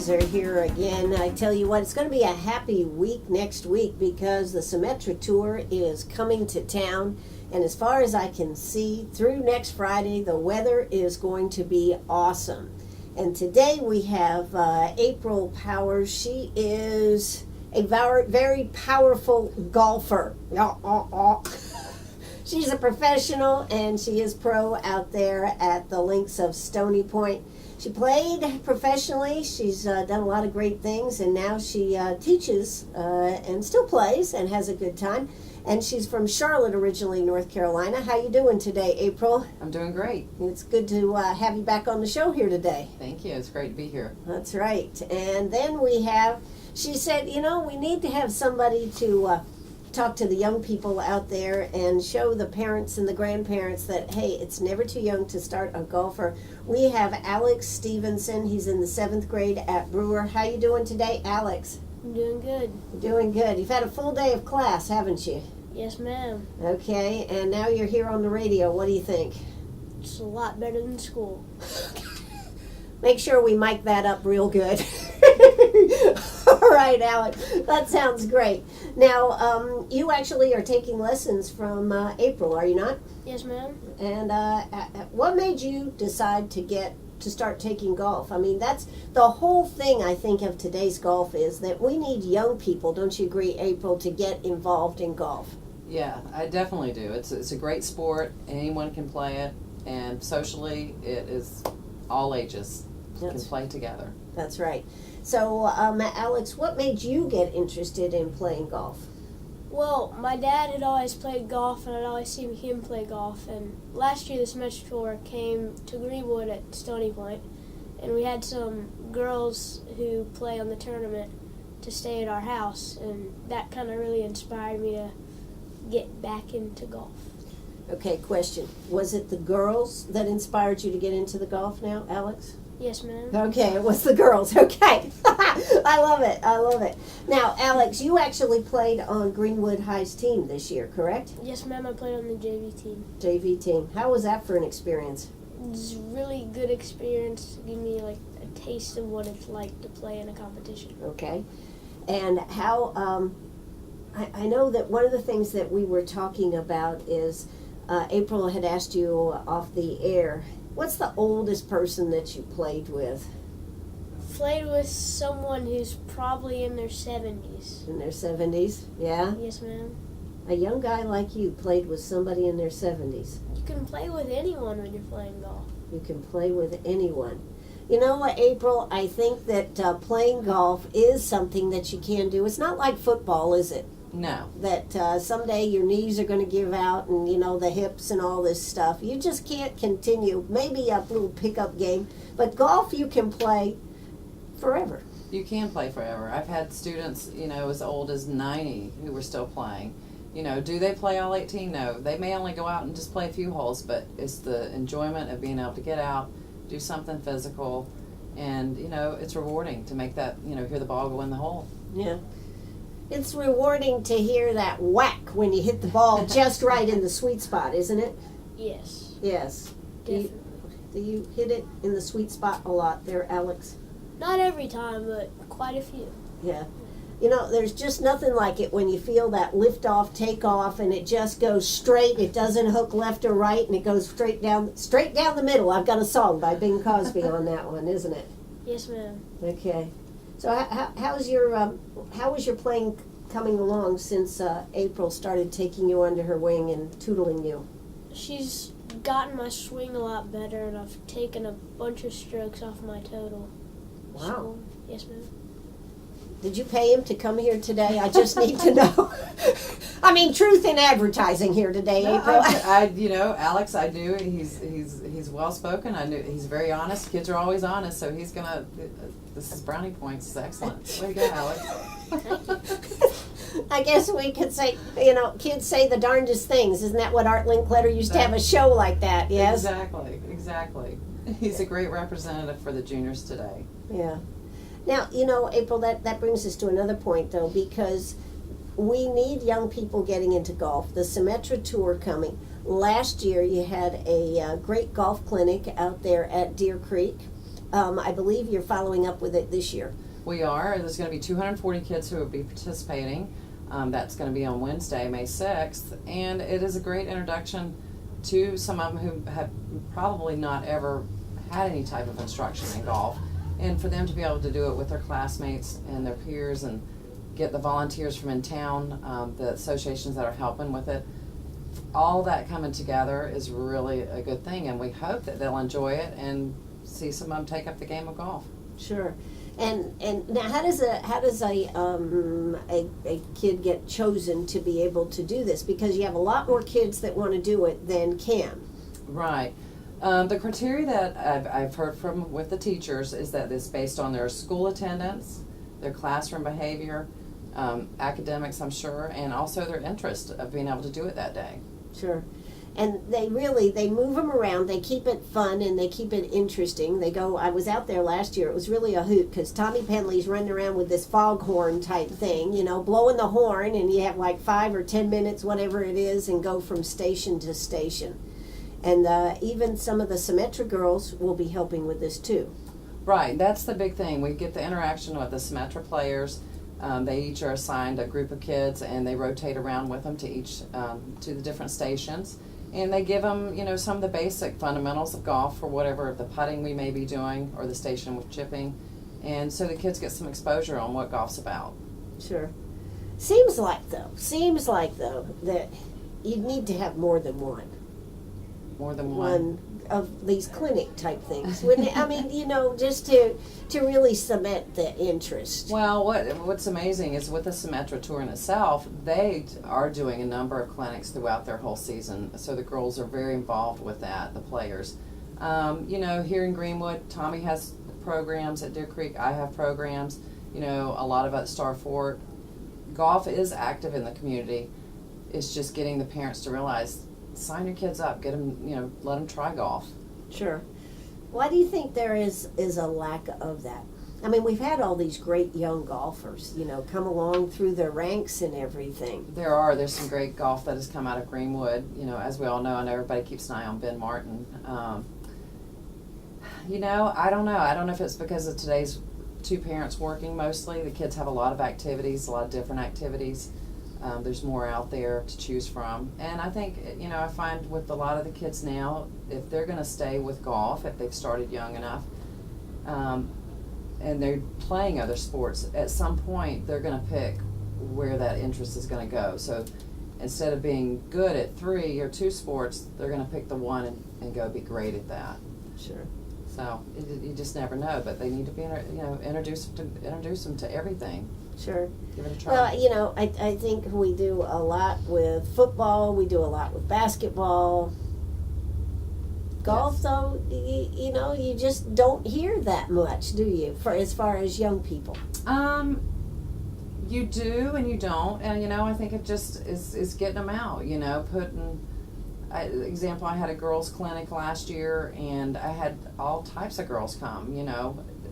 guys are here again. I tell you what, it's going to be a happy week next week because the Symetra Tour is coming to town. And as far as I can see, through next Friday, the weather is going to be awesome. And today we have April Powers. She is a very powerful golfer. She's a professional and she is pro out there at the links of Stony Point. She played professionally. She's done a lot of great things, and now she teaches and still plays and has a good time. And she's from Charlotte originally, North Carolina. How you doing today, April? I'm doing great. It's good to have you back on the show here today. Thank you. It's great to be here. That's right. And then she said, we need to have somebody to talk to the young people out there and show the parents and the grandparents that, hey, it's never too young to start a golfer. We have Alex Stevenson. He's in the 7th grade at Brewer. How you doing today, Alex? I'm doing good. Doing good. You've had a full day of class, haven't you? Yes, ma'am. Okay, and now you're here on the radio. What do you think? It's a lot better than school. Make sure we mic that up real good. All right, Alex. That sounds great. Now, you actually are taking lessons from April, are you not? Yes, ma'am. And what made you decide to start taking golf? I mean, that's the whole thing, I think, of today's golf is that we need young people, don't you agree, April, to get involved in golf? Yeah, I definitely do. It's a great sport. Anyone can play it. And socially, it is all ages can play together. That's right. So, Alex, what made you get interested in playing golf? Well, my dad had always played golf, and I'd always seen him play golf. And last year, the Symetra Tour came to Greenwood at Stony Point, and we had some girls who play on the tournament to stay at our house, and that kind of really inspired me to get back into golf. Okay, question. Was it the girls that inspired you to get into the golf now, Alex? Yes, ma'am. Okay, it was the girls. Okay. I love it. I love it. Now, Alex, you actually played on Greenwood High's team this year, correct? Yes, ma'am. I played on the JV team. JV team. How was that for an experience? It was a really good experience. It gave me a taste of what it's like to play in a competition. Okay. And how, I know that one of the things that we were talking about is April had asked you off the air, what's the oldest person that you played with? Played with someone who's probably in their 70s. In their 70s? Yeah? Yes, ma'am. A young guy like you played with somebody in their 70s. You can play with anyone when you're playing golf. You can play with anyone. You know what, April? I think that playing golf is something that you can do. It's not like football, is it? No. That someday your knees are going to give out and, the hips and all this stuff. You just can't continue. Maybe a little pickup game. But golf you can play forever. You can play forever. I've had students, as old as 90 who were still playing. Do they play all 18? No. They may only go out and just play a few holes, but it's the enjoyment of being able to get out, do something physical, and, it's rewarding to make that, hear the ball go in the hole. Yeah. It's rewarding to hear that whack when you hit the ball just right in the sweet spot, isn't it? Yes. Yes. Definitely. Do you hit it in the sweet spot a lot there, Alex? Not every time, but quite a few. Yeah. There's just nothing like it when you feel that lift off, take off, and it just goes straight. It doesn't hook left or right, and it goes straight down the middle. I've got a song by Bing Crosby on that one, isn't it? Yes, ma'am. Okay. So how was your playing coming along since April started taking you under her wing and tootling you? She's gotten my swing a lot better, and I've taken a bunch of strokes off my total. Wow. So, yes, ma'am. Did you pay him to come here today? I just need to know. I mean, truth in advertising here today, No, April. Alex, I knew he's well spoken. I knew he's very honest. Kids are always honest, so he's gonna. This is brownie points. It's excellent. Way to go, Alex. I guess we could say, kids say the darndest things. Isn't that what Art Linkletter used to have a show like that? Yes. Exactly. He's a great representative for the juniors today. Yeah. Now, April, that brings us to another point, though, because we need young people getting into golf. The Symetra Tour coming. Last year, you had a great golf clinic out there at Deer Creek. I believe you're following up with it this year. We are. There's going to be 240 kids who will be participating. That's going to be on Wednesday, May 6th, and it is a great introduction to some of them who have probably not ever had any type of instruction in golf, and for them to be able to do it with their classmates and their peers and get the volunteers from in town, the associations that are helping with it. All that coming together is really a good thing, and we hope that they'll enjoy it and see some of them take up the game of golf. Sure. And now, how does a kid get chosen to be able to do this? Because you have a lot more kids that want to do it than can. Right. The criteria that I've heard from with the teachers is that it's based on their school attendance, their classroom behavior, academics, I'm sure, and also their interest of being able to do it that day. Sure. And they move them around. They keep it fun and they keep it interesting. I was out there last year. It was really a hoot because Tommy Penley's running around with this foghorn type thing, blowing the horn, and you have like 5 or 10 minutes, whatever it is, and go from station to station. And even some of the Symetra girls will be helping with this too. Right. That's the big thing. We get the interaction with the Symetra players. They each are assigned a group of kids, and they rotate around with them to the different stations. And they give them, some of the basic fundamentals of golf for whatever the putting we may be doing or the station with chipping. And so the kids get some exposure on what golf's about. Sure. Seems like though that you need to have more than one. More than one of these clinic type things. Just to really cement the interest. Well, what's amazing is with the Symetra Tour in itself, they are doing a number of clinics throughout their whole season. So the girls are very involved with that, the players. Here in Greenwood, Tommy has programs at Deer Creek. I have programs. A lot of at Star Fort. Golf is active in the community. It's just getting the parents to realize, sign your kids up, get them, let them try golf. Sure. Why do you think there is a lack of that? I mean, we've had all these great young golfers, come along through the ranks and everything. There's some great golf that has come out of Greenwood, as we all know, and everybody keeps an eye on Ben Martin. I don't know. I don't know if it's because of today's two parents working mostly. The kids have a lot of activities, a lot of different activities. There's more out there to choose from. And I think, I find with a lot of the kids now, if they're going to stay with golf, if they've started young enough, and they're playing other sports, at some point they're going to pick where that interest is going to go. So instead of being good at 3 or 2 sports, they're going to pick the one and go be great at that. Sure. So you just never know, but they need to be, introduce them to everything. Sure. Give it a try. Well, I think we do a lot with football. We do a lot with basketball. Golf, Yes. though, you just don't hear that much, do you? As far as young people. You do and you don't, and I think it just is getting them out. Example, I had a girls' clinic last year, and I had all types of girls come.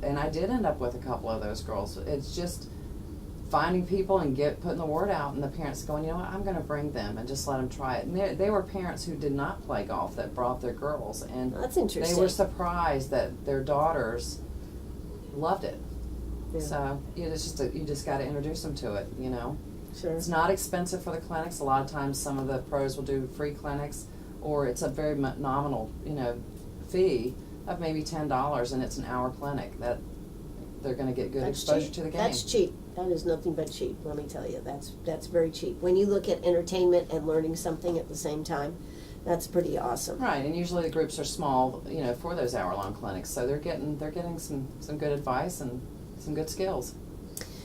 And I did end up with a couple of those girls. It's just finding people and putting the word out, and the parents going, I'm going to bring them and just let them try it. And they were parents who did not play golf that brought their girls, and That's interesting. they were surprised that their daughters loved it. Yeah. So you just got to introduce them to it. Sure. It's not expensive for the clinics. A lot of times, some of the pros will do free clinics, or it's a very nominal, fee of maybe $10, and it's an hour clinic that they're going to get good exposure to the game. That's cheap. That is nothing but cheap. Let me tell you, that's very cheap. When you look at entertainment and learning something at the same time, that's pretty awesome. Right, and usually the groups are small, for those hour-long clinics, so they're getting some good advice and some good skills.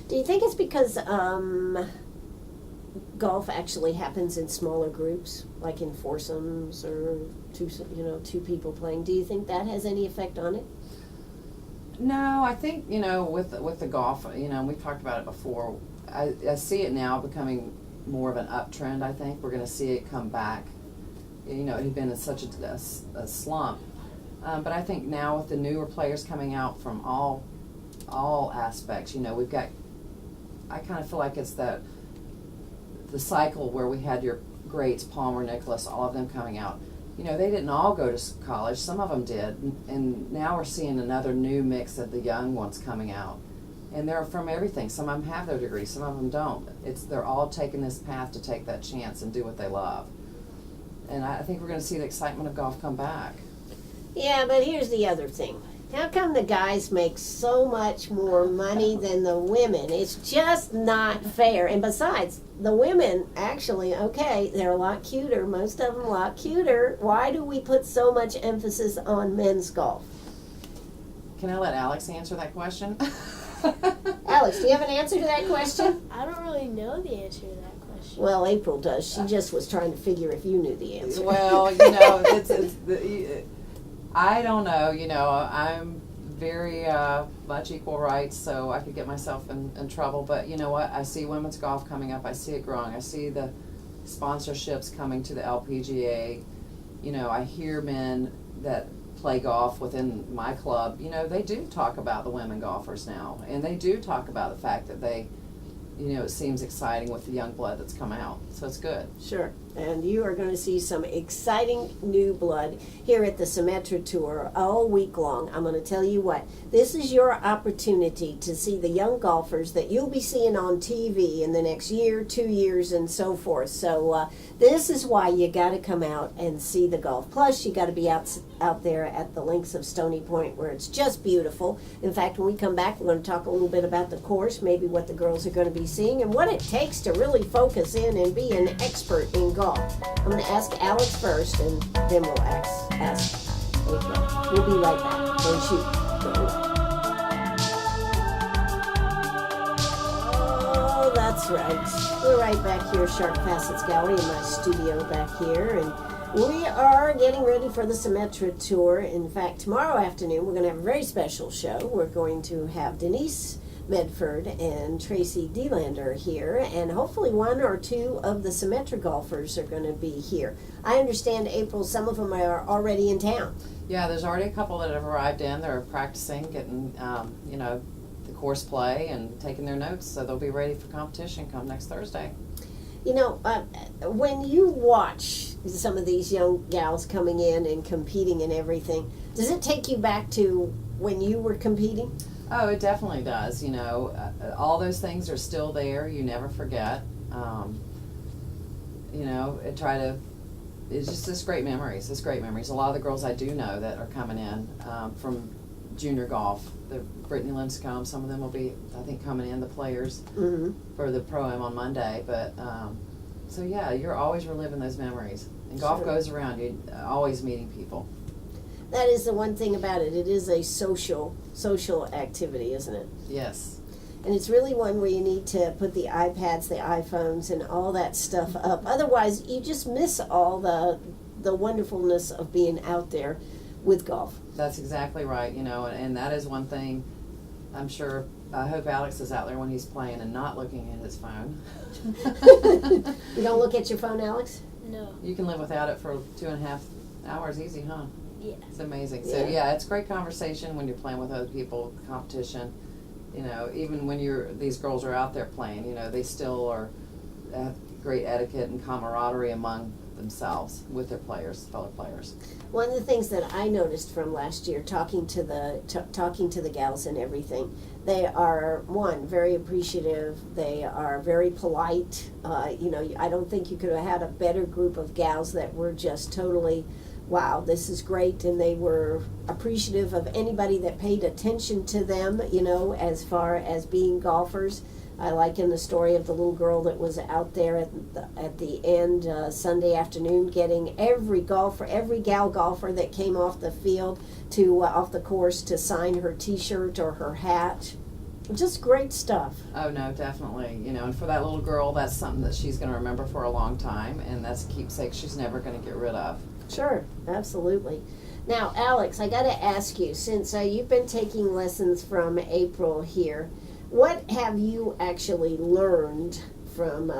Do you think it's because golf actually happens in smaller groups, like in foursomes or two people playing? Do you think that has any effect on it? No, I think, with the golf, we've talked about it before. I see it now becoming more of an uptrend, I think. We're going to see it come back. It had been in such a slump. But I think now with the newer players coming out from all aspects, we've got, I kind of feel like it's the cycle where we had your greats, Palmer, Nicholas, all of them coming out. you know, they didn't all go to college. Some of them did, and now we're seeing another new mix of the young ones coming out. And they're from everything. Some of them have their degrees, some of them don't. They're all taking this path to take that chance and do what they love. And I think we're going to see the excitement of golf come back. Yeah, but here's the other thing. How come the guys make so much more money than the women? It's just not fair. And besides, the women, actually, okay, they're a lot cuter. Most of them a lot cuter. Why do we put so much emphasis on men's golf? Can I let Alex answer that question? Alex, do you have an answer to that question? I don't really know the answer to that question. Well, April does. She just was trying to figure if you knew the answer. Well, you know, I don't know. You know, I'm very much equal rights, so I could get myself in trouble. But you know what? I see women's golf coming up. I see it growing. I see the sponsorships coming to the LPGA. You know, I hear men that play golf within my club. You know, they do talk about the women golfers now, and they do talk about the fact that they, you know, it seems exciting with the young blood that's come out. So it's good. Sure. And you are going to see some exciting new blood here at the Symetra Tour all week long. I'm going to tell you what, this is your opportunity to see the young golfers that you'll be seeing on TV in the next year, 2 years, and so forth. So this is why you got to come out and see the golf. Plus, you got to be out there at the links of Stony Point where it's just beautiful. In fact, when we come back, we're going to talk a little bit about the course, maybe what the girls are going to be seeing, and what it takes to really focus in and be an expert in golf. I'm going to ask Alex first, and then we'll ask April. We'll be right back. Don't shoot. Go away. Oh, that's right. We're right back here, Shark Facets Gallery, in my studio back here, and we are getting ready for the Symetra Tour. In fact, tomorrow afternoon, we're going to have a very special show. We're going to have Denise Medford and Tracy Delander here, and hopefully one or two of the Symetra golfers are going to be here. I understand, April, some of them are already in town. Yeah, there's already a couple that have arrived in. They're practicing, getting, you know, the course play and taking their notes, so they'll be ready for competition come next Thursday. You know, when you watch some of these young gals coming in and competing and everything, does it take you back to when you were competing? Oh, it definitely does. You know, all those things are still there. You never forget. You know, it's just great memories. It's great memories. A lot of the girls I do know that are coming in from junior golf. Brittany Linscomb, some of them will be, I think, coming in, the players, for the Pro-Am on Monday. But, so yeah, you're always reliving those memories. And golf goes around. You're always meeting people. That is the one thing about it. It is a social activity, isn't it? Yes. And it's really one where you need to put the iPads, the iPhones, and all that stuff up. Otherwise, you just miss all the wonderfulness of being out there with golf. That's exactly right. You know, and that is one thing. I'm sure. I hope Alex is out there when he's playing and not looking at his phone. You don't look at your phone, Alex? No. You can live without it for 2.5 hours easy, huh? Yeah. It's amazing. Yeah. So yeah, it's great conversation when you're playing with other people, competition. You know, even when these girls are out there playing, you know, they still have great etiquette and camaraderie among themselves with their players, fellow players. One of the things that I noticed from last year, talking to the gals and everything, they are, one, very appreciative. They are very polite. You know, I don't think you could have had a better group of gals that were just totally, wow, this is great, and they were appreciative of anybody that paid attention to them, you know, as far as being golfers. I like in the story of the little girl that was out there at the end Sunday afternoon, getting every gal golfer that came off the field off the course to sign her T-shirt or her hat. Just great stuff. Oh no, definitely. You know, and for that little girl, that's something that she's going to remember for a long time, and that's a keepsake she's never going to get rid of. Sure, absolutely. Now, Alex, I got to ask you, since you've been taking lessons from April here, what have you actually learned from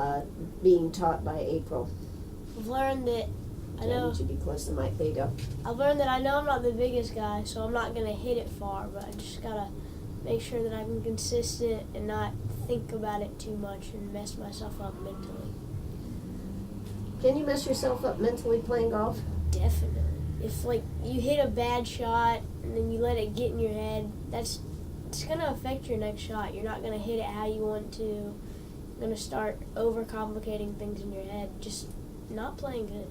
being taught by April? I've learned that I know. Would you be close to the mic? There you go. I've learned that I know I'm not the biggest guy, so I'm not gonna hit it far. But I just gotta make sure that I'm consistent and not think about it too much and mess myself up mentally. Can you mess yourself up mentally playing golf? Definitely. If like you hit a bad shot and then you let it get in your head, it's gonna affect your next shot. You're not gonna hit it how you want to. You're gonna start overcomplicating things in your head. Just not playing good.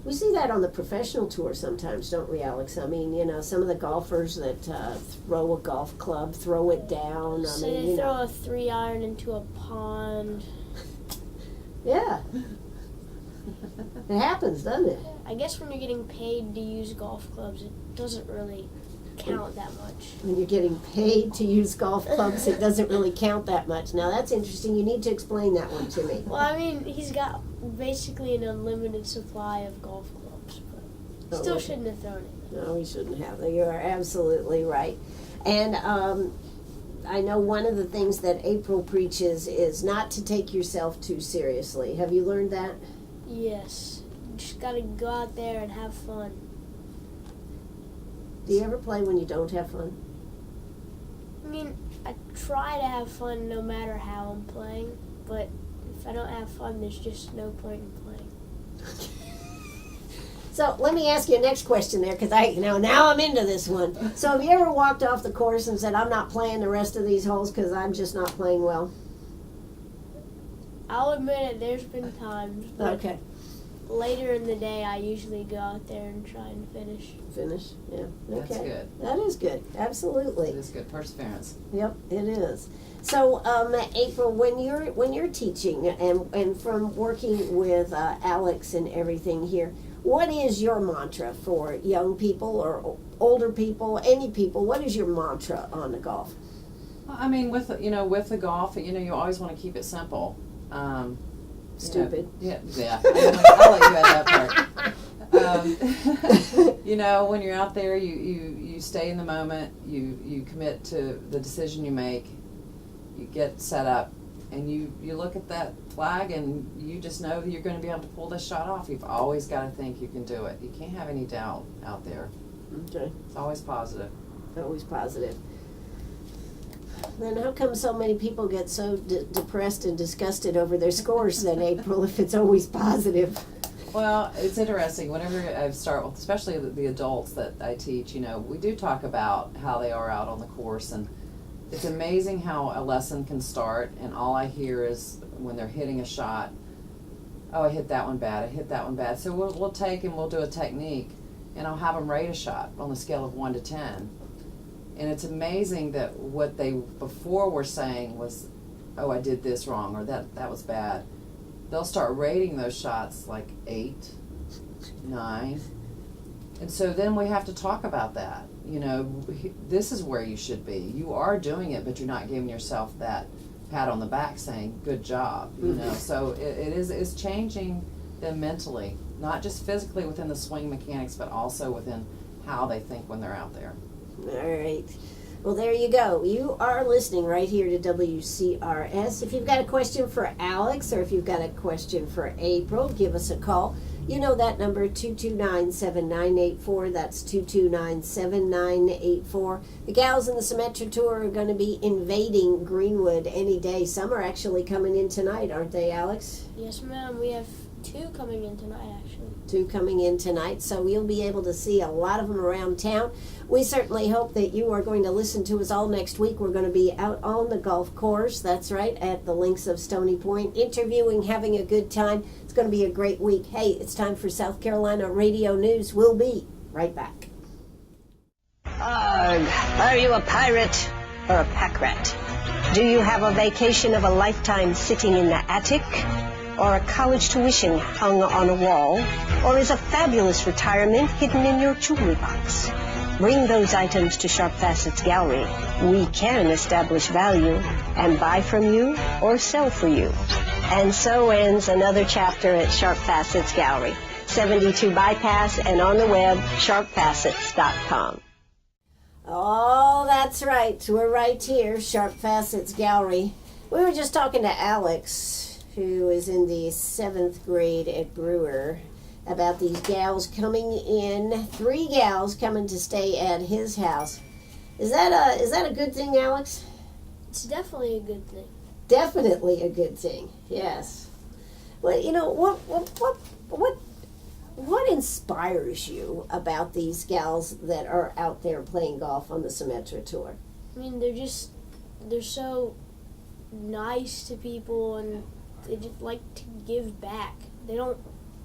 We see that on the professional tour sometimes, don't we, Alex? I mean, some of the golfers that throw a golf club, throw it down. So they throw a 3-iron into a pond. Yeah. It happens, doesn't it? I guess when you're getting paid to use golf clubs, it doesn't really count that much. When you're getting paid to use golf clubs, it doesn't really count that much. Now, that's interesting. You need to explain that one to me. Well, I mean, he's got basically an unlimited supply of golf clubs, but still shouldn't have thrown it. No, he shouldn't have. You are absolutely right. And I know one of the things that April preaches is not to take yourself too seriously. Have you learned that? Yes. You just got to go out there and have fun. Do you ever play when you don't have fun? I mean, I try to have fun no matter how I'm playing, but if I don't have fun, there's just no point in playing. So let me ask you a next question there, because now I'm into this one. So have you ever walked off the course and said, I'm not playing the rest of these holes because I'm just not playing well? I'll admit it, there's been times, but Okay. later in the day, I usually go out there and try and finish. Finish, yeah. Okay. That's good. That is good, absolutely. It is good perseverance. Yep, it is. So, April, when you're teaching and from working with Alex and everything here, what is your mantra for young people or older people, any people? What is your mantra on the golf? I mean, with the golf, you always want to keep it simple. Stupid. Yeah. I'll let you add that part. When you're out there, you stay in the moment. You commit to the decision you make. You get set up, and you look at that flag, and you just know that you're going to be able to pull this shot off. You've always got to think you can do it. You can't have any doubt out there. Okay. It's always positive. Always positive. Then how come so many people get so depressed and disgusted over their scores then, April, if it's always positive? Well, it's interesting. Whenever I start with, especially the adults that I teach, we do talk about how they are out on the course, and it's amazing how a lesson can start, and all I hear is when they're hitting a shot, oh, I hit that one bad, I hit that one bad. So we'll take and we'll do a technique, and I'll have them rate a shot on the scale of 1 to 10. And it's amazing that what they before were saying was, oh, I did this wrong, or that was bad. They'll start rating those shots like 8, 9. And so then we have to talk about that. This is where you should be. You are doing it, but you're not giving yourself that pat on the back saying, good job. So it's changing them mentally, not just physically within the swing mechanics, but also within how they think when they're out there. All right. Well, there you go. You are listening right here to WCRS. If you've got a question for Alex or if you've got a question for April, give us a call. You know that number, 229-7984. That's 229-7984. The gals in the Symetra Tour are going to be invading Greenwood any day. Some are actually coming in tonight, aren't they, Alex? Yes, ma'am. We have 2 coming in tonight, actually. 2 coming in tonight, so you'll be able to see a lot of them around town. We certainly hope that you are going to listen to us all next week. We're going to be out on the golf course, that's right, at the links of Stony Point, interviewing, having a good time. It's going to be a great week. Hey, it's time for South Carolina Radio News. We'll be right back. Are you a pirate or a pack rat? Do you have a vacation of a lifetime sitting in the attic? Or a college tuition hung on a wall? Or is a fabulous retirement hidden in your jewelry box? Bring those items to Sharp Facets Gallery. We can establish value and buy from you or sell for you. And so ends another chapter at Sharp Facets Gallery, 72 Bypass, and on the web, sharpfacets.com. Oh, that's right. We're right here, Sharp Facets Gallery. We were just talking to Alex, who is in the 7th grade at Brewer, about these gals coming in, 3 gals coming to stay at his house. Is that a good thing, Alex? It's definitely a good thing. Definitely a good thing. Yes. Well, What inspires you about these gals that are out there playing golf on the Symetra Tour? I mean, they're so nice to people, and they just like to give back. They don't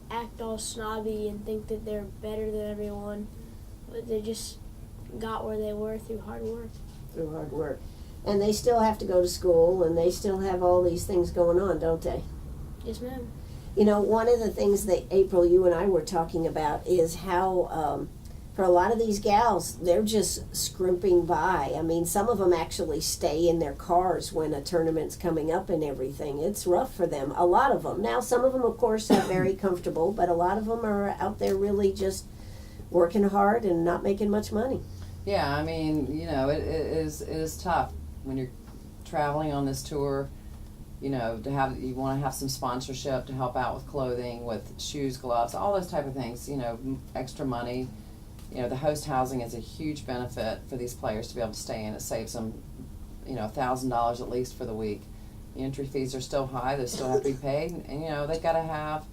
act all snobby and think that they're better than everyone, but they just got where they were through hard work. Through hard work. And they still have to go to school, and they still have all these things going on, don't they? Yes, ma'am. You know, one of the things that, April, you and I were talking about is how, for a lot of these gals, they're just scrimping by. I mean, some of them actually stay in their cars when a tournament's coming up and everything. It's rough for them, a lot of them. Now, some of them, of course, are very comfortable, but a lot of them are out there really just working hard and not making much money. Yeah, I mean, you know, it is tough when you're traveling on this tour. You know, you want to have some sponsorship to help out with clothing, with shoes, gloves, all those type of things. You know, extra money. You know, the host housing is a huge benefit for these players to be able to stay in. It saves them, you know, $1,000 at least for the week. The entry fees are still high; they still have to be paid, and you know, they got to have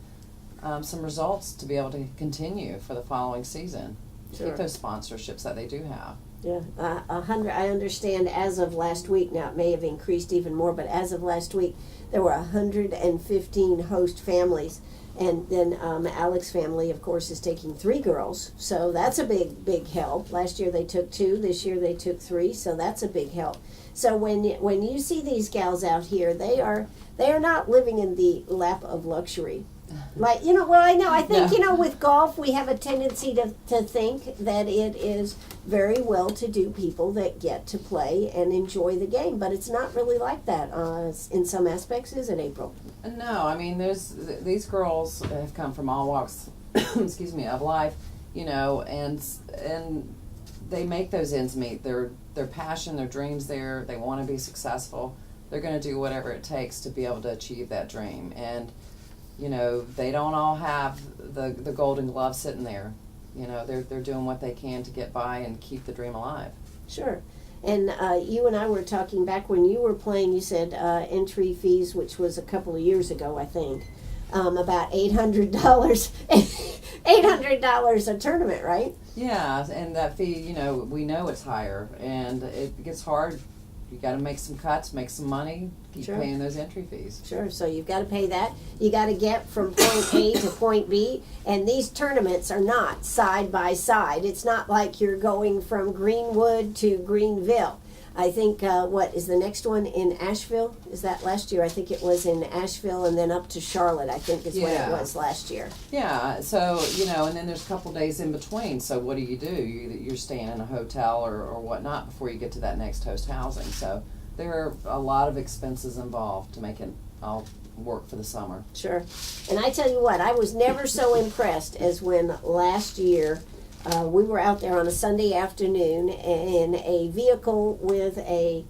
some results to be able to continue for the following season. Sure. Keep those sponsorships that they do have. Yeah, 100. I understand as of last week. Now it may have increased even more, but as of last week, there were 115 host families, and then Alex's family, of course, is taking 3 girls. So that's a big help. Last year they took 2. This year they took 3. So that's a big help. So when you see these gals out here, they are not living in the lap of luxury. Like, you know, well, I know. I think, No. you know, with golf, we have a tendency to think that it is very well-to-do people that get to play and enjoy the game. But it's not really like that in some aspects, is it, April? No, I mean, these girls have come from all walks, excuse me, of life, you know, and they make those ends meet. Their passion, their dreams there. They want to be successful. They're going to do whatever it takes to be able to achieve that dream. And you know, they don't all have the golden glove sitting there. You know, they're doing what they can to get by and keep the dream alive. Sure. And you and I were talking back when you were playing, you said entry fees, which was a couple of years ago, I think, about $800, $800 a tournament, right? Yeah, and that fee, you know, we know it's higher, and it gets hard. You got to make some cuts, make some money, keep Sure. paying those entry fees. Sure, so you've got to pay that. You got to get from point A to point B, and these tournaments are not side by side. It's not like you're going from Greenwood to Greenville. I think, what is the next one in Asheville? Is that last year? I think it was in Asheville and then up to Charlotte, I think is what it Yeah. was last year. Yeah, so, you know, and then there's a couple days in between, so what do? You're staying in a hotel or whatnot before you get to that next host housing. So there are a lot of expenses involved to make it all work for the summer. Sure. And I tell you what, I was never so impressed as when last year we were out there on a Sunday afternoon in a vehicle with a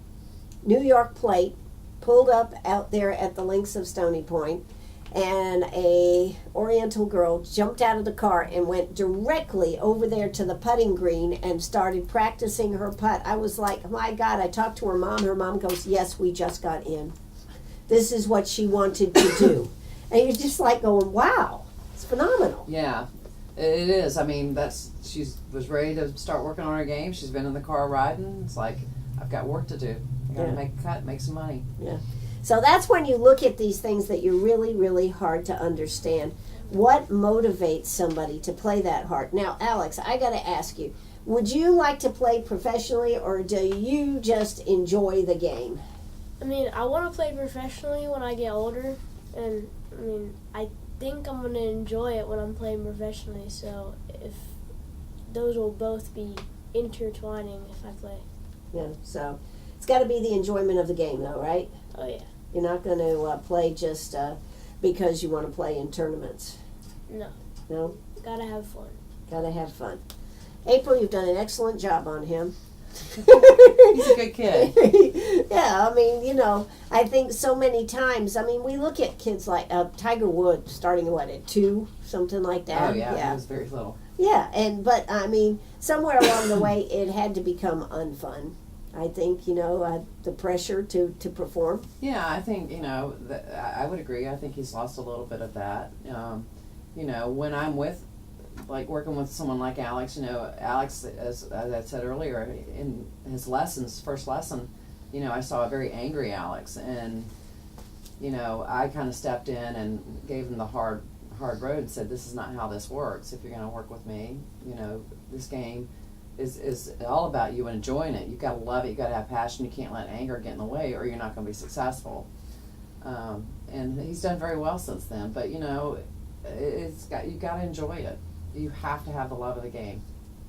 New York plate pulled up out there at the links of Stony Point, and a Oriental girl jumped out of the car and went directly over there to the putting green and started practicing her putt. I was like, my God, I talked to her mom. Her mom goes, yes, we just got in. This is what she wanted to do. And you're just like going, wow, it's phenomenal. Yeah, it is. I mean, she was ready to start working on her game. She's been in the car riding. It's like, I've got work to do. I got to make a cut, make some money. Yeah. So that's when you look at these things that you're really, really hard to understand. What motivates somebody to play that hard? Now, Alex, I got to ask you, would you like to play professionally, or do you just enjoy the game? I mean, I want to play professionally when I get older, and I mean, I think I'm going to enjoy it when I'm playing professionally, so if those will both be intertwining if I play. Yeah, so it's got to be the enjoyment of the game, though, right? Oh, yeah. You're not going to play just because you want to play in tournaments. No. No? Gotta have fun. Got to have fun. April, you've done an excellent job on him. He's a good kid. Yeah, I mean, you know, I think so many times, I mean, we look at kids like Tiger Woods starting, at 2, something like that. Oh, yeah, he was very little. Yeah, but, I mean, somewhere along the way, it had to become unfun. I think, you know, the pressure to perform. Yeah, I think, you know, I would agree. I think he's lost a little bit of that. You know, when I'm with like working with someone like Alex, Alex, as I said earlier, in his lessons, first lesson, I saw a very angry Alex, and, I kind of stepped in and gave him the hard road and said, this is not how this works. If you're going to work with me, this game is all about you enjoying it. You've got to love it. You've got to have passion. You can't let anger get in the way, or you're not going to be successful. And he's done very well since then. But you've got to enjoy it. You have to have the love of the game.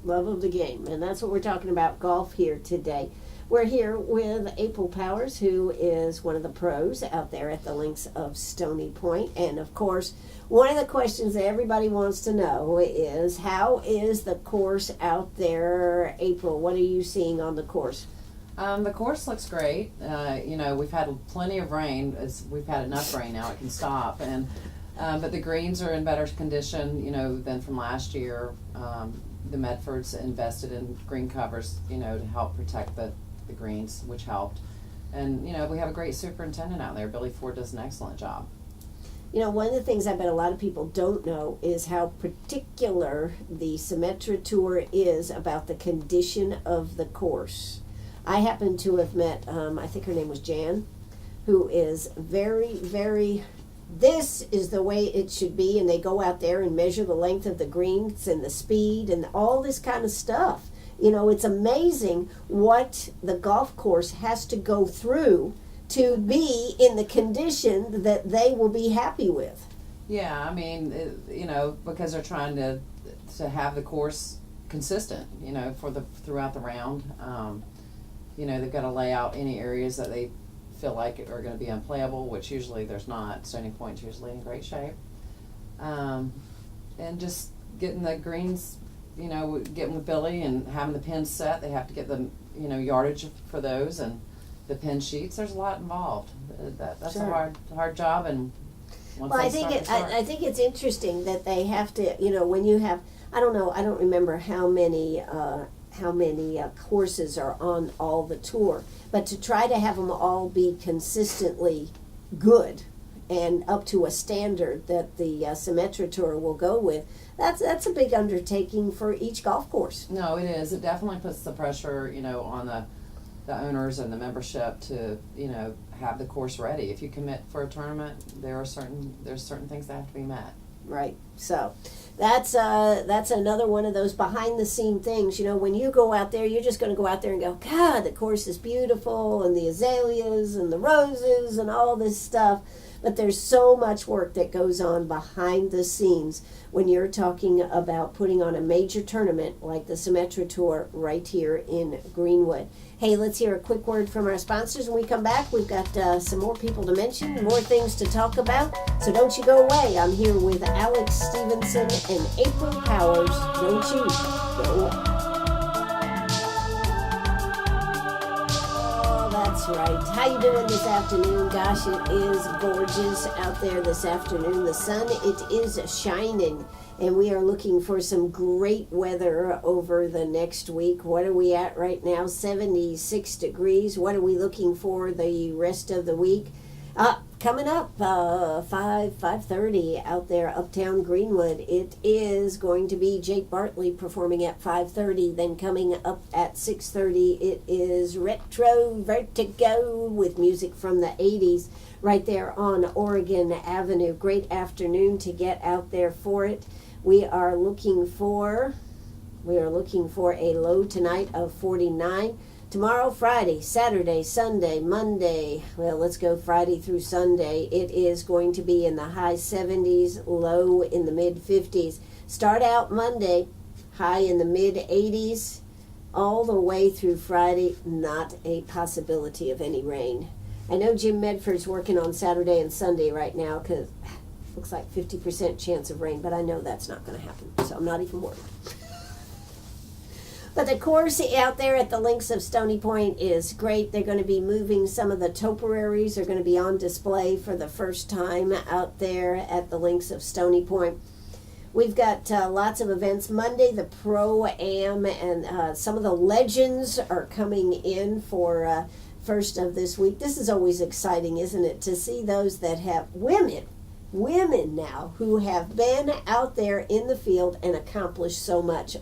Love of the game, and that's what we're talking about golf here today. We're here with April Powers, who is one of the pros out there at the links of Stony Point. And of course, one of the questions that everybody wants to know is, how is the course out there, April? What are you seeing on the course? The course looks great. We've had plenty of rain. We've had enough rain now; it can stop. And but the greens are in better condition, than from last year. The Medfords invested in green covers, to help protect the greens, which helped. And we have a great superintendent out there. Billy Ford does an excellent job. One of the things I bet a lot of people don't know is how particular the Symetra Tour is about the condition of the course. I happen to have met, I think her name was Jan, who is very, very, this is the way it should be, and they go out there and measure the length of the greens and the speed and all this kind of stuff. It's amazing what the golf course has to go through to be in the condition that they will be happy with. Yeah, because they're trying to have the course consistent, throughout the round. They've got to lay out any areas that they feel like are going to be unplayable, which usually there's not. Stony Point's usually in great shape. And just getting the greens, getting with Billy and having the pins set. They have to get the, yardage for those and the pin sheets. There's a lot involved. That's Sure. a hard job. And once Well, they I think start. I think it's interesting that they have to, when you have, I don't remember how many courses are on all the tour, but to try to have them all be consistently good and up to a standard that the Symetra Tour will go with, that's a big undertaking for each golf course. No, it is. It definitely puts the pressure, on the owners and the membership to, have the course ready. If you commit for a tournament, there's certain things that have to be met. Right. So that's another one of those behind the scene things. When you go out there, you're just going to go out there and go, God, the course is beautiful, and the azaleas and the roses and all this stuff. But there's so much work that goes on behind the scenes when you're talking about putting on a major tournament like the Symetra Tour right here in Greenwood. Hey, let's hear a quick word from our sponsors. When we come back, we've got some more people to mention, more things to talk about. So don't you go away. I'm here with Alex Stevenson and April Powers. Don't you go away. That's right. How you doing this afternoon? Gosh, it is gorgeous out there this afternoon. The sun, it is shining, and we are looking for some great weather over the next week. What are we at right now? 76 degrees. What are we looking for the rest of the week? Coming up, 5:30 out there, uptown Greenwood. It is going to be Jake Bartley performing at 5:30. Then coming up at 6:30, it is Retro Vertigo with music from the 80s right there on Oregon Avenue. Great afternoon to get out there for it. We are looking for a low tonight of 49. Tomorrow, Friday, Saturday, Sunday, Monday, well, let's go Friday through Sunday. It is going to be in the high 70s, low in the mid 50s. Start out Monday, high in the mid 80s, all the way through Friday, not a possibility of any rain. I know Jim Medford's working on Saturday and Sunday right now because it looks like 50% chance of rain, but I know that's not going to happen, so I'm not even worried. But the course out there at the links of Stony Point is great. They're going to be moving some of the topiaries. They're going to be on display for the first time out there at the links of Stony Point. We've got lots of events. Monday, the Pro-Am, and some of the legends are coming in for first of this week. This is always exciting, isn't it, to see those that have women women now who have been out there in the field and accomplished so much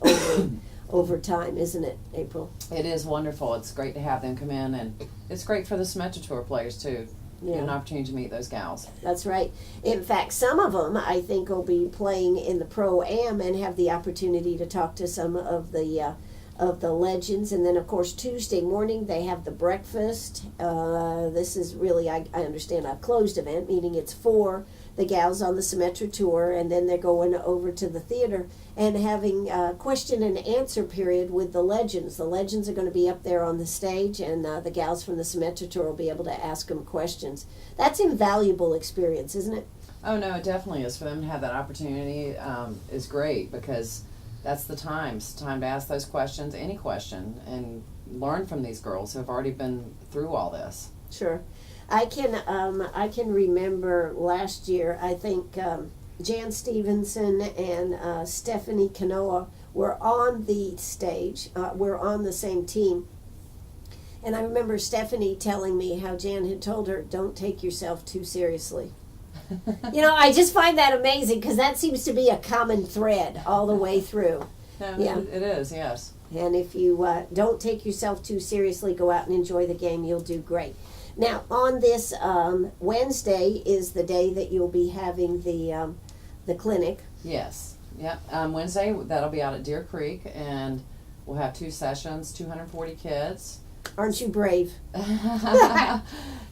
over time, isn't it, April? It is wonderful. It's great to have them come in, and it's great for the Symetra Tour players too. Yeah. Get an opportunity to meet those gals. That's right. In fact, some of them I think will be playing in the Pro-Am and have the opportunity to talk to some of the legends. And then, of course, Tuesday morning they have the breakfast. This is really, I understand, a closed event, meaning it's for the gals on the Symetra Tour, and then they're going over to the theater and having a question and answer period with the legends. The legends are going to be up there on the stage, and the gals from the Symetra Tour will be able to ask them questions. That's invaluable experience, isn't it? Oh no, it definitely is. For them to have that opportunity is great, because that's the time. It's time to ask those questions, any question, and learn from these girls who have already been through all this. Sure. I can remember last year, I think Jan Stevenson and Stephanie Canoa were on the stage. We're on the same team. And I remember Stephanie telling me how Jan had told her, don't take yourself too seriously. I just find that amazing, because that seems to be a common thread all the way through. No, Yeah. It is, yes. And if you don't take yourself too seriously, go out and enjoy the game, you'll do great. Now, on this Wednesday is the day that you'll be having the clinic. Yes. Yep. Wednesday, that'll be out at Deer Creek, and we'll have 2 sessions, 240 kids. Aren't you brave? But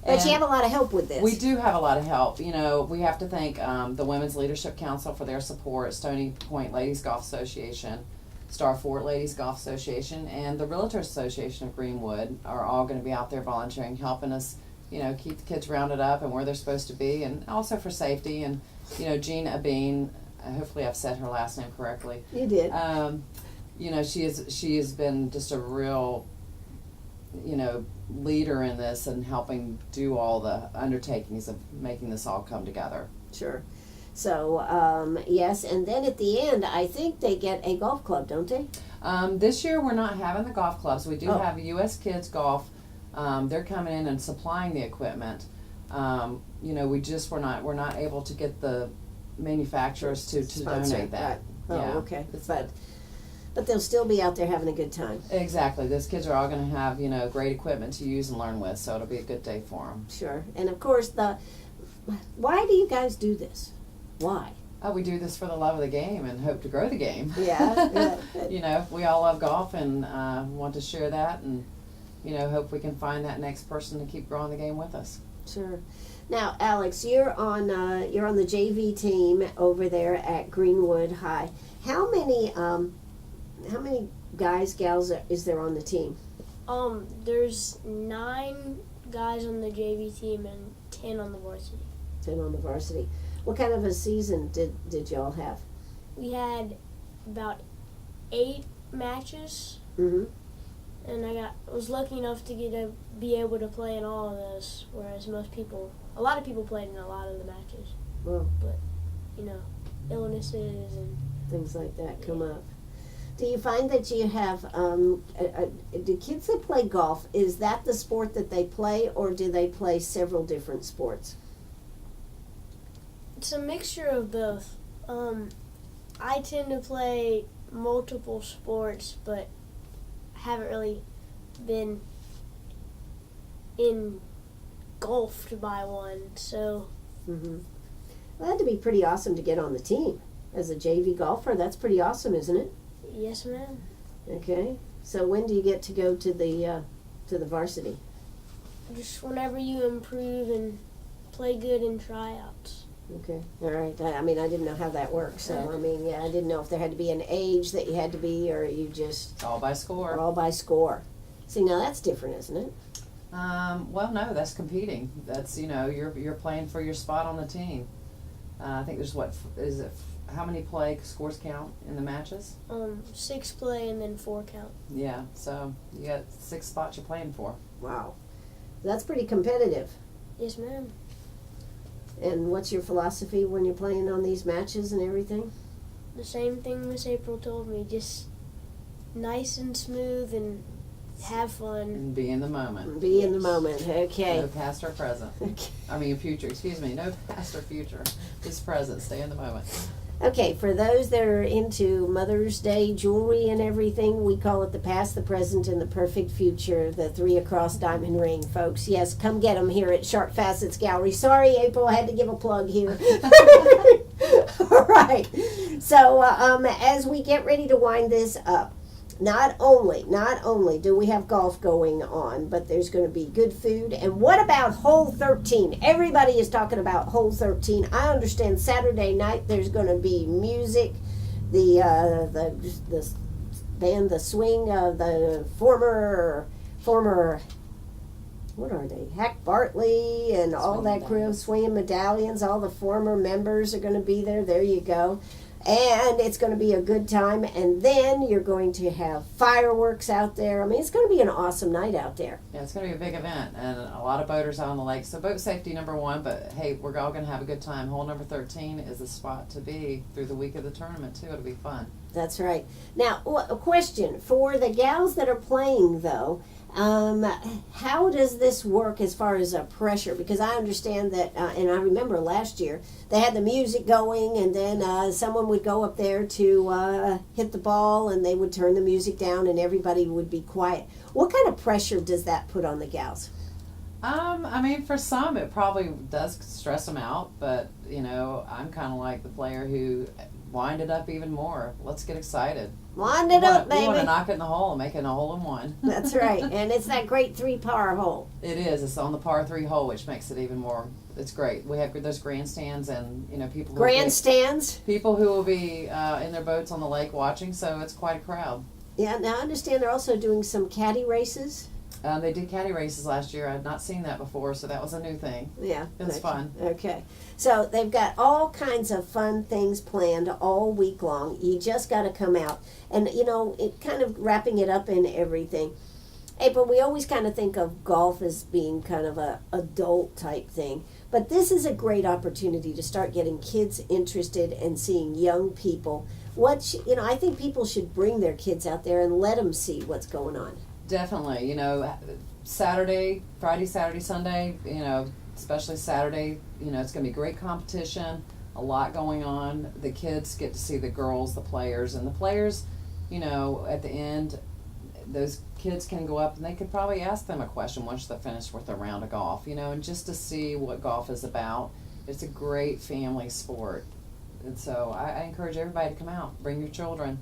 And you have a lot of help with this. we do have a lot of help. We have to thank the Women's Leadership Council for their support, Stony Point Ladies Golf Association, Star Fort Ladies Golf Association, and the Realtors Association of Greenwood are all going to be out there volunteering, helping us, keep the kids rounded up and where they're supposed to be, and also for safety. And, Jean Abeen, hopefully I've said her last name correctly. You did. She has been just a real, leader in this and helping do all the undertakings of making this all come together. Sure. So, yes, and then at the end, I think they get a golf club, don't they? This year we're not having the golf clubs. We do Oh. have U.S. Kids Golf. They're coming in and supplying the equipment. We're not able to get the manufacturers to Sponsor, donate that. right. Oh, Yeah. okay. But they'll still be out there having a good time. Exactly. Those kids are all going to have, great equipment to use and learn with, so it'll be a good day for them. Sure. And of course, why do you guys do this? Why? Oh, we do this for the love of the game and hope to grow the game. Yeah. We all love golf and want to share that, and hope we can find that next person to keep growing the game with us. Sure. Now, Alex, you're on the JV team over there at Greenwood High. How many guys, gals is there on the team? There's 9 guys on the JV team and 10 on the varsity. 10 on the varsity. What kind of a season did y'all have? We had about 8 matches, Mm-hmm. and I was lucky enough to be able to play in all of those, whereas a lot of people played in a lot of the matches. Well, Illnesses and things like that come up. Do you find that you have, do kids that play golf, is that the sport that they play, or do they play several different sports? it's a mixture of both. I tend to play multiple sports, but haven't really been engulfed by one. So, Mm-hmm. Well, that'd be pretty awesome to get on the team as a JV golfer. That's pretty awesome, isn't it? yes, ma'am. Okay. So when do you get to go to the varsity? Just whenever you improve and play good in tryouts. Okay. All right. I didn't know how that works. So, I didn't know if there had to be an age that you had to be, or you just All by score. all by score. See, now that's different, isn't it? Well, no, that's competing. That's you're playing for your spot on the team. I think there's how many scores count in the matches? 6 play and then 4 count. Yeah, so you got 6 spots you're playing for. Wow. That's pretty competitive. Yes, ma'am. And what's your philosophy when you're playing on these matches and everything? The same thing Miss April told me, just nice and smooth and have fun. And be in the moment. Be in the moment. Okay. No past or present. I mean future, excuse me. No past or future. Just present. Stay in the moment. Okay, for those that are into Mother's Day jewelry and everything, we call it the past, the present, and the perfect future, the 3 across diamond ring, folks. Yes, come get them here at Sharp Facets Gallery. Sorry, April, I had to give a plug here. All right. So as we get ready to wind this up, not only do we have golf going on, but there's going to be good food. And what about Hole 13? Everybody is talking about Hole 13. I understand Saturday night there's going to be music. The band, the swing of the former, what are they? Hack Bartley and all that crew, swinging medallions. All the former members are going to be there. There you go. And it's going to be a good time. And then you're going to have fireworks out there. I mean, it's going to be an awesome night out there. Yeah, it's going to be a big event and a lot of boaters out on the lake. So boat safety number 1, but hey, we're all going to have a good time. Hole number 13 is the spot to be through the week of the tournament too. It'll be fun. That's right. Now, a question for the gals that are playing though. How does this work as far as pressure? Because I understand that, and I remember last year, they had the music going, and then someone would go up there to hit the ball, and they would turn the music down, and everybody would be quiet. What kind of pressure does that put on the gals? I mean, for some, it probably does stress them out, but, you know, I'm kind of like the player who wind it up even more. Let's get excited. Wind it up, baby. We want to knock it in the hole and make it a hole in one. That's right. And it's that great 3-par hole. It is. It's on the par 3 hole, which makes it even more. It's great. We have those grandstands and, you know, people who will be in their boats on the lake watching, so it's quite a crowd. Yeah, now I understand they're also doing some caddy races. They did caddy races last year. I had not seen that before, so that was a new thing. Yeah. It was fun. Okay. So they've got all kinds of fun things planned all week long. You just got to come out. And, you know, it kind of wrapping it up in everything. April, we always kind of think of golf as being kind of a adult type thing. But this is a great opportunity to start getting kids interested and seeing young people. I think people should bring their kids out there and let them see what's going on. Definitely. You know, Friday, Saturday, Sunday, you know, especially Saturday, you know, it's going to be great competition, a lot going on. The kids get to see the girls, the players, and the players, you know, at the end, those kids can go up and they could probably ask them a question once they're finished with a round of golf, you know, and just to see what golf is about. It's a great family sport. And so I encourage everybody to come out, bring your children.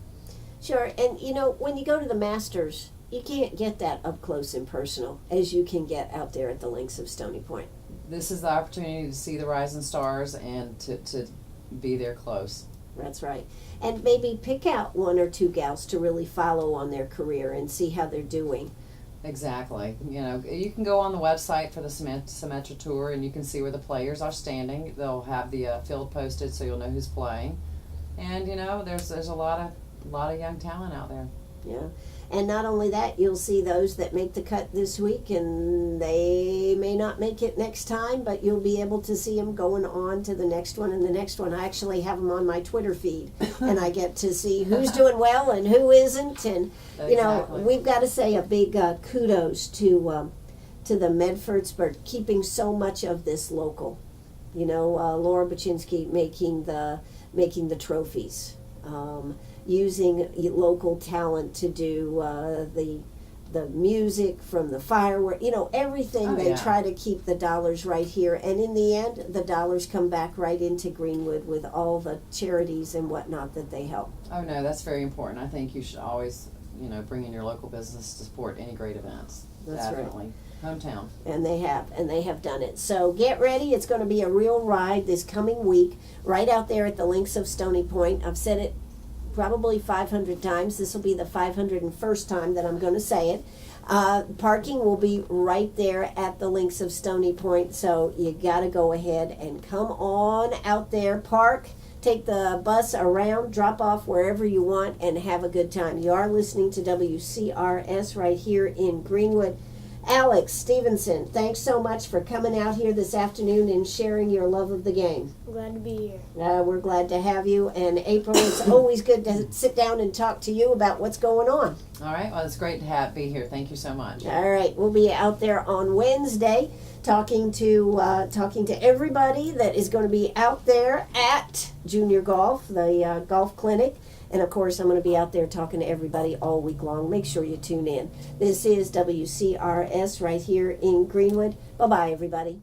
Sure. And, you know, when you go to the Masters, you can't get that up close and personal as you can get out there at the links of Stony Point. This is the opportunity to see the rising stars and to be there close. That's right. And maybe pick out 1 or 2 gals to really follow on their career and see how they're doing. Exactly. You know, you can go on the website for the Symetra Tour and you can see where the players are standing. They'll have the field posted so you'll know who's playing. And, you know, there's a lot of young talent out there. Yeah. And not only that, you'll see those that make the cut this week, and they may not make it next time, but you'll be able to see them going on to the next one and the next one. I actually have them on my Twitter feed, and I get to see who's doing well and who isn't. And, you know, we've got to say a big kudos to the Medfords for keeping so much of this local. You know, Laura Baczynski making the trophies. Using local talent to do the music from the firework, you know, everything. They try to keep the dollars right here, and in the end, the dollars come back right into Greenwood with all the charities and whatnot that they help. Oh no, that's very important. I think you should always, you know, bring in your local business to support any great events. That's definitely. Right. Hometown. And they have done it. So get ready. It's going to be a real ride this coming week, right out there at the links of Stony Point. I've said it probably 500 times. This will be the 501st time that I'm going to say it. Parking will be right there at the links of Stony Point, so you got to go ahead and come on out there, park, take the bus around, drop off wherever you want, and have a good time. You are listening to WCRS right here in Greenwood. Alex Stevenson, thanks so much for coming out here this afternoon and sharing your love of the game. I'm glad to be here. We're glad to have you. And April, it's always good to sit down and talk to you about what's going on. All right. Well, it's great to be here. Thank you so much. All right, we'll be out there on Wednesday talking to everybody that is going to be out there at Junior Golf, the golf clinic. And of course, I'm going to be out there talking to everybody all week long. Make sure you tune in. This is WCRS right here in Greenwood. Bye-bye, everybody.